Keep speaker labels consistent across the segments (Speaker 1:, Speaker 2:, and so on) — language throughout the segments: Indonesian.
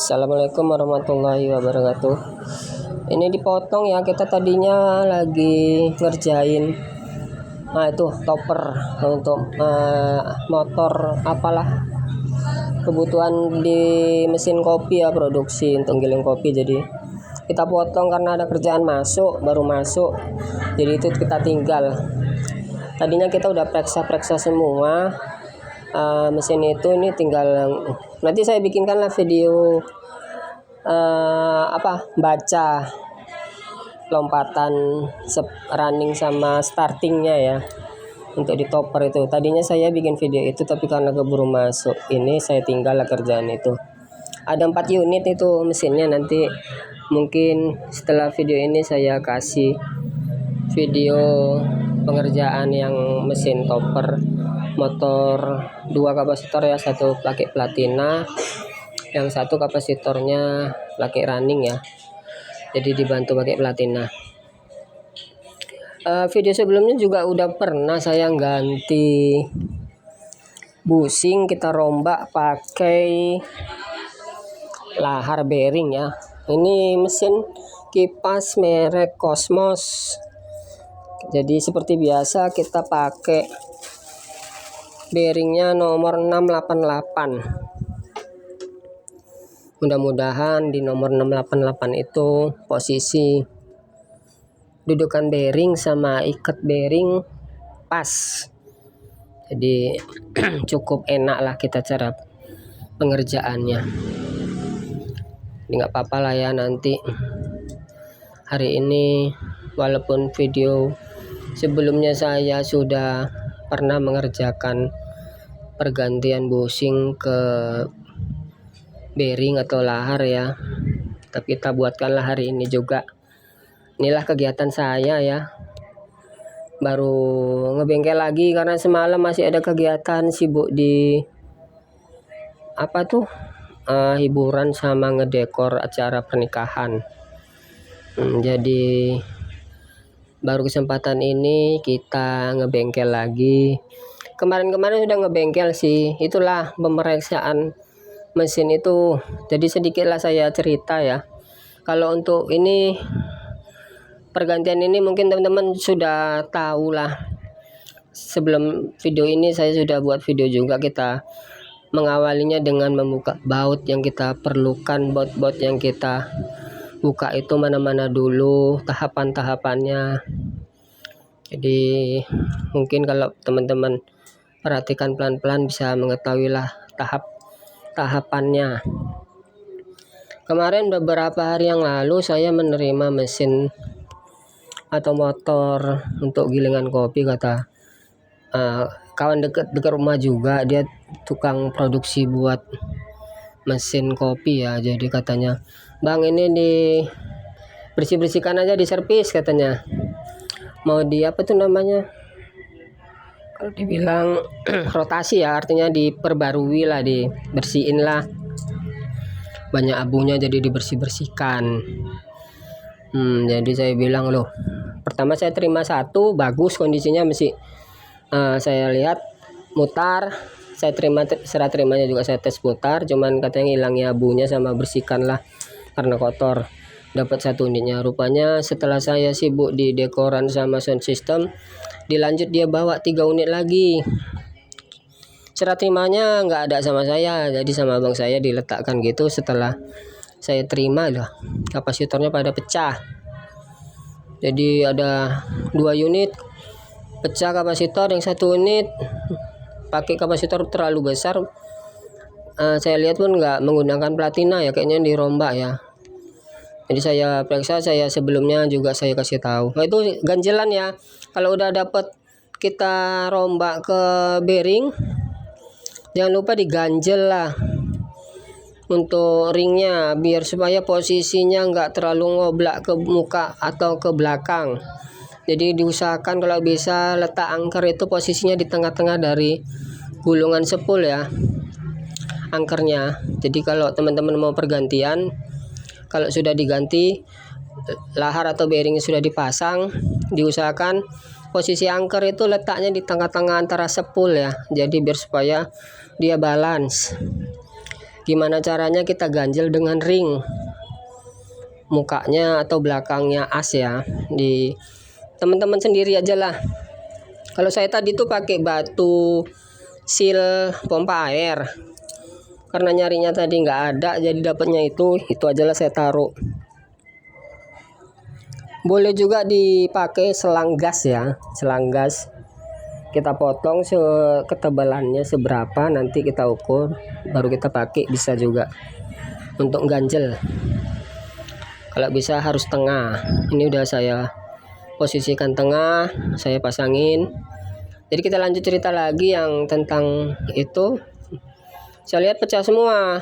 Speaker 1: Assalamualaikum warahmatullahi wabarakatuh. Ini dipotong ya, kita tadinya lagi ngerjain itu topper untuk motor apalah, kebutuhan di mesin kopi ya, produksi untuk giling kopi. Jadi kita potong karena ada kerjaan baru masuk, jadi itu kita tinggal. Tadinya kita udah periksa semua mesin itu, ini tinggal nanti saya bikinkanlah video baca lompatan running sama startingnya ya, untuk di topper itu. Tadinya saya bikin video itu, tapi karena keburu masuk ini saya tinggal kerjaan itu. Ada 4 unit itu mesinnya. Nanti mungkin setelah video ini saya kasih video pengerjaan yang mesin topper motor 2 kapasitor ya, satu pakai platina, yang satu kapasitornya pakai running ya, jadi dibantu pakai platina. Video sebelumnya juga udah pernah saya ganti bushing, kita rombak pakai lahar bearing ya. Ini mesin kipas merek Cosmos. Jadi seperti biasa kita pakai bearingnya nomor 688. Mudah-mudahan di nomor 688 itu posisi dudukan bearing sama ikat bearing pas. Jadi cukup enak lah kita cara pengerjaannya. Ini nggak apa-apa lah ya, nanti hari ini walaupun video sebelumnya saya sudah pernah mengerjakan pergantian bushing ke bearing atau lahar ya, tapi kita buatkanlah hari ini juga. Inilah kegiatan saya ya, baru ngebengkel lagi karena semalam masih ada kegiatan sibuk di hiburan sama ngedekor acara pernikahan. Jadi baru kesempatan ini kita ngebengkel lagi. Kemarin sudah ngebengkel sih, itulah pemeriksaan mesin itu. Jadi sedikitlah saya cerita ya. Kalau untuk ini pergantian ini mungkin teman-teman sudah tahu lah. Sebelum video ini saya sudah buat video juga, kita mengawalinya dengan membuka baut yang kita perlukan. Baut yang kita buka itu mana-mana dulu tahapan-tahapannya. Jadi mungkin kalau teman-teman perhatikan pelan-pelan bisa mengetahui lah tahapannya. Kemarin beberapa hari yang lalu saya menerima mesin atau motor untuk gilingan kopi, kata kawan dekat rumah juga, dia tukang produksi buat mesin kopi ya. Jadi katanya, "Bang, ini di bersihkan aja, di servis," katanya. Mau di kalau dibilang rotasi ya, artinya diperbarui lah, dibersihin lah, banyak abunya jadi dibersihkan. Jadi saya bilang, loh, pertama saya terima satu bagus kondisinya, masih saya lihat mutar, saya serah terimanya juga saya tes putar, cuman katanya hilangnya abunya sama bersihkan lah karena kotor. Dapat 1 unitnya. Rupanya setelah saya sibuk di dekoran sama sound system, dilanjut dia bawa 3 unit lagi. Serah terimanya nggak ada sama saya, jadi sama abang saya diletakkan gitu. Setelah saya terima lah, kapasitornya pada pecah. Jadi ada 2 unit pecah kapasitor, yang 1 unit pakai kapasitor terlalu besar. Saya lihat pun nggak menggunakan platina ya, kayaknya dirombak ya. Jadi saya periksa, saya sebelumnya juga saya kasih tahu. Nah, itu ganjelan ya. Kalau udah dapat kita rombak ke bearing, jangan lupa diganjel lah untuk ringnya, biar supaya posisinya nggak terlalu ngoblak ke muka atau ke belakang. Jadi diusahakan kalau bisa letak angker itu posisinya di tengah-tengah dari gulungan sepul ya, angkernya. Jadi kalau teman-teman mau pergantian, kalau sudah diganti lahar atau bearingnya sudah dipasang, diusahakan posisi angker itu letaknya di tengah-tengah antara sepul ya. Jadi biar supaya dia balance. Gimana caranya kita ganjel dengan ring mukanya atau belakangnya as ya, di teman-teman sendiri aja lah. Kalau saya tadi tuh pakai batu seal pompa air, karena nyarinya tadi nggak ada, jadi dapatnya itu aja lah saya taruh. Boleh juga dipakai selang gas ya, selang gas kita potong ketebalannya seberapa, nanti kita ukur baru kita pakai, bisa juga untuk ganjel. Kalau bisa harus tengah. Ini udah saya posisikan tengah, saya pasangin. Jadi kita lanjut cerita lagi yang tentang itu. Saya lihat pecah semua.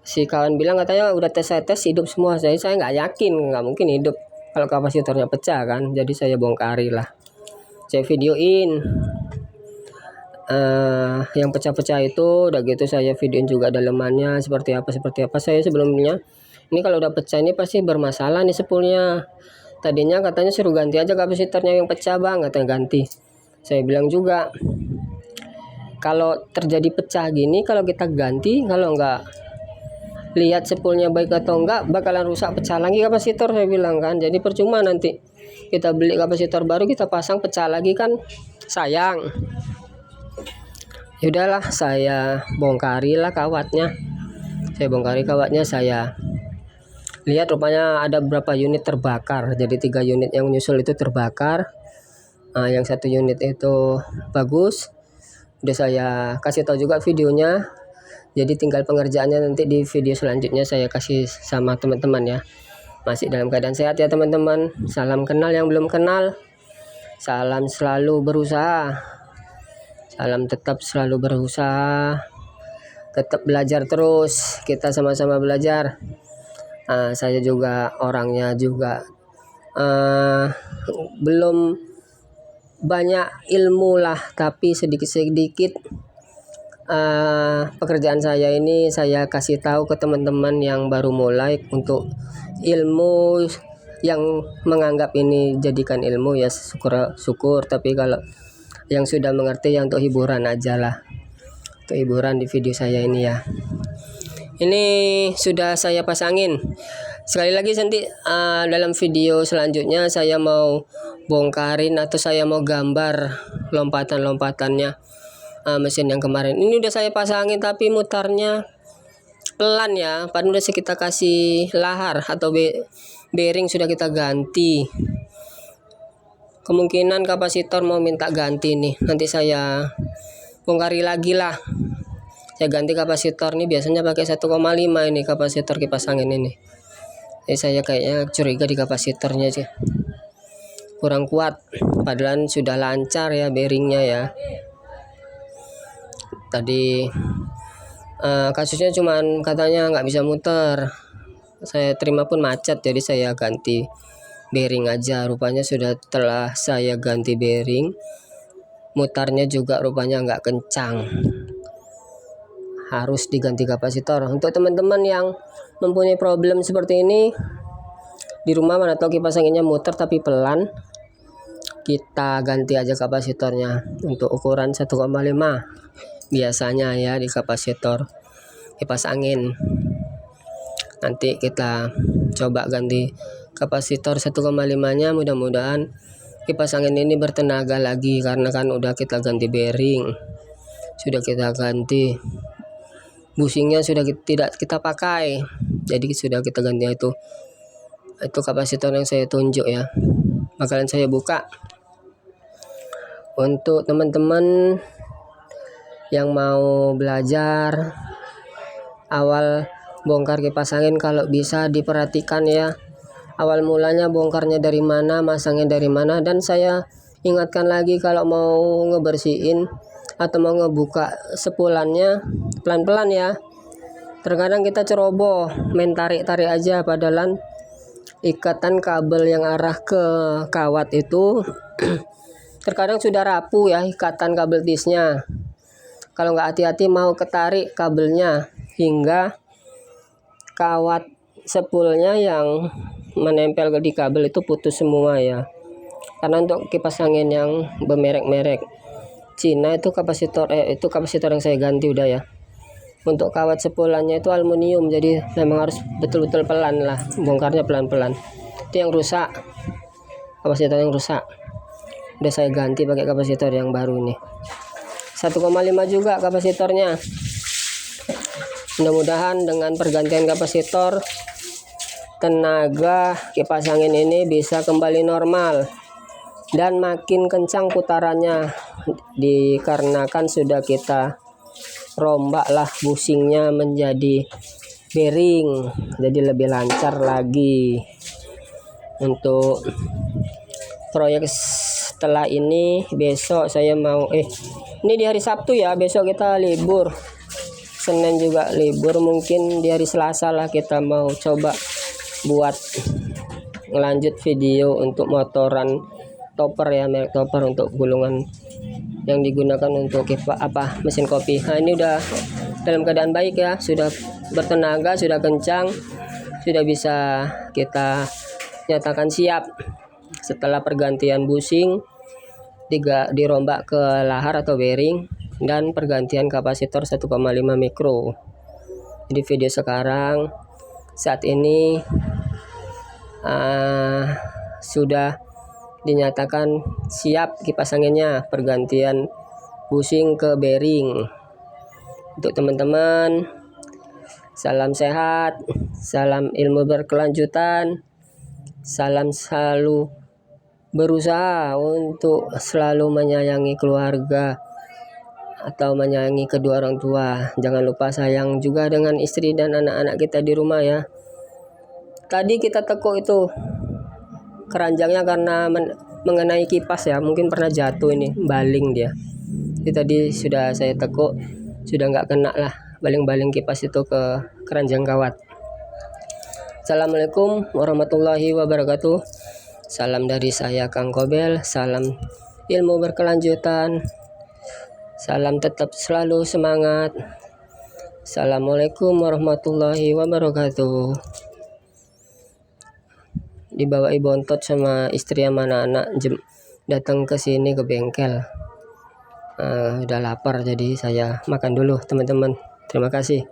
Speaker 1: Si kawan bilang katanya udah tes hidup semua. Saya nggak yakin, nggak mungkin hidup kalau kapasitornya pecah kan. Jadi saya bongkari lah. Saya videoin yang pecah-pecah itu, udah gitu saya videoin juga dalemannya seperti apa. Saya sebelumnya ini kalau udah pecah ini pasti bermasalah nih spoolnya. Tadinya katanya suruh ganti aja kapasitornya yang pecah bang, katanya ganti. Saya bilang juga kalau terjadi pecah gini, kalau kita ganti, kalau nggak lihat spoolnya baik atau enggak, bakalan rusak, pecah lagi kapasitor, saya bilang kan. Jadi percuma nanti kita beli kapasitor baru, kita pasang pecah lagi kan sayang. Yaudahlah, saya bongkari lah kawatnya. Saya lihat rupanya ada beberapa unit terbakar. Jadi 3 unit yang nyusul itu terbakar. Yang 1 unit itu bagus. Udah saya kasih tahu juga videonya. Jadi tinggal pengerjaannya nanti di video selanjutnya saya kasih sama teman-teman ya. Masih dalam keadaan sehat ya teman-teman. Salam kenal yang belum kenal. Salam selalu berusaha. Salam tetap selalu berusaha. Tetap belajar terus. Kita sama-sama belajar. Saya juga orangnya juga belum banyak ilmu lah, tapi sedikit-sedikit pekerjaan saya ini saya kasih tahu ke teman-teman yang baru mulai untuk ilmu yang menganggap ini jadikan ilmu ya syukur, tapi kalau yang sudah mengerti ya untuk hiburan aja lah, untuk hiburan di video saya ini ya. Ini sudah saya pasangin. Sekali lagi nanti dalam video selanjutnya saya mau bongkarin atau saya mau gambar lompatan-lompatannya mesin yang kemarin. Ini udah saya pasangin tapi mutarnya pelan ya. Padahal udah kita kasih lahar atau bearing sudah kita ganti. Kemungkinan kapasitor mau minta ganti nih. Nanti saya bongkari lagi lah. Saya ganti kapasitor nih, biasanya pakai 1,5 ini kapasitor kipas angin ini. Jadi saya kayaknya curiga di kapasitornya sih kurang kuat, padahal sudah lancar ya bearingnya ya. Tadi kasusnya cuman katanya nggak bisa muter, saya terima pun macet, jadi saya ganti bearing aja. Rupanya telah saya ganti bearing, mutarnya juga rupanya nggak kencang, harus diganti kapasitor. Untuk teman-teman yang mempunyai problem seperti ini di rumah, mana tahu kipas anginnya muter tapi pelan, kita ganti aja kapasitornya untuk ukuran 1,5 biasanya ya di kapasitor kipas angin. Nanti kita coba ganti kapasitor 1,5 nya, mudah-mudahan kipas angin ini bertenaga lagi, karena kan udah kita ganti bearing, sudah kita ganti bushingnya, sudah tidak kita pakai, jadi sudah kita ganti. Itu kapasitor yang saya tunjuk ya, bakalan saya buka untuk teman-teman yang mau belajar awal bongkar kipas angin. Kalau bisa diperhatikan ya, awal mulanya bongkarnya dari mana, masangnya dari mana. Dan saya ingatkan lagi, kalau mau ngebersihin atau mau ngebuka sepulannya pelan-pelan ya. Terkadang kita ceroboh main tarik-tarik aja, padahal ikatan kabel yang arah ke kawat itu terkadang sudah rapuh ya, ikatan kabel tisnya. Kalau nggak hati-hati mau ketarik kabelnya, hingga kawat spoolnya yang menempel di kabel itu putus semua ya. Karena untuk kipas angin yang bermerek-merek Cina itu kapasitor yang saya ganti udah ya, Untuk kawat sepulannya itu aluminium, jadi memang harus betul-betul pelan lah, bongkarnya pelan-pelan. Itu yang rusak, kapasitor yang rusak. Udah saya ganti pakai kapasitor yang baru nih. 1,5 juga kapasitornya. Mudah-mudahan dengan pergantian kapasitor, tenaga kipas angin ini bisa kembali normal dan makin kencang putarannya, dikarenakan sudah kita rombak lah bushingnya menjadi bearing, jadi lebih lancar lagi. Untuk proyek setelah ini, besok saya mau ini di hari Sabtu ya, besok kita libur, Senin juga libur, mungkin di hari Selasa lah kita mau coba buat ngelanjut video untuk motoran topper ya, merek topper untuk gulungan yang digunakan untuk mesin kopi. Nah, ini udah dalam keadaan baik ya, sudah bertenaga, sudah kencang, sudah bisa kita nyatakan siap setelah pergantian bushing, dirombak ke lahar atau bearing, dan pergantian kapasitor 1,5 mikro. Jadi video sekarang saat ini sudah dinyatakan siap kipas anginnya, pergantian bushing ke bearing. Untuk teman-teman, salam sehat, salam ilmu berkelanjutan, salam selalu berusaha untuk selalu menyayangi keluarga atau menyayangi kedua orang tua. Jangan lupa sayang juga dengan istri dan anak-anak kita di rumah ya. Tadi kita tekuk itu keranjangnya karena mengenai kipas ya, mungkin pernah jatuh, ini baling dia. Jadi tadi sudah saya tekuk, sudah nggak kena lah baling-baling kipas itu ke keranjang kawat. Assalamualaikum warahmatullahi wabarakatuh. Salam dari saya Kang Kobel, salam ilmu berkelanjutan, salam tetap selalu semangat. Assalamualaikum warahmatullahi wabarakatuh. Dibawain bontot sama istri sama anak-anak datang ke sini ke bengkel. Udah lapar, jadi saya makan dulu teman-teman. Terima kasih.